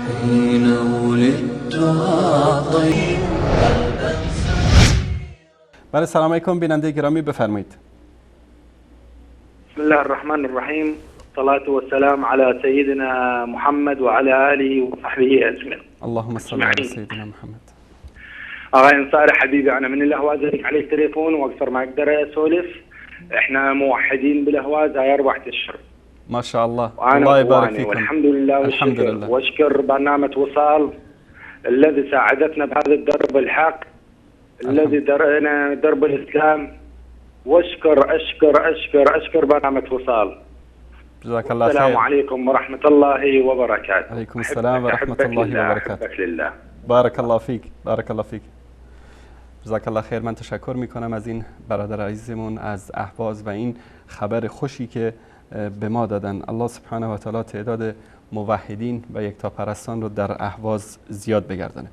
حين ولدت أعطيت. بله، سلام علیکم بیننده گرامی، بفرمایید. بسم الله الرحمن الرحیم. الصلاة والسلام على سيدنا محمد وعلى آله وصحبه أجمعين. اللهم صل على سيدنا محمد. أغا انصاري حبيبي، أنا من الأهواز أدق عليه التليفون وأكثر ما أقدر أسولف. إحنا موحدين بالأهواز هاي 4 أشهر ما شاء الله. وأنا الله يبارك فيكم. والحمد لله الحمد والشكر. لله. وأشكر برنامج وصال الذي ساعدتنا بهذا الدرب الحق الذي درنا درب الإسلام. وأشكر أشكر أشكر أشكر برنامج وصال. جزاك الله خير. السلام عليكم ورحمة الله وبركاته. عليكم السلام ورحمة الله وبركاته. أحبك لله. بارک الله فیک. بارک الله فیک. جزاک الله خیر. من تشکر میکنم از این برادر عزیزمون از اهواز و این خبر خوشی که به ما دادن. الله سبحانه و تعالی تعداد موحدین و یکتاپرستان رو در اهواز زیاد بگردانه.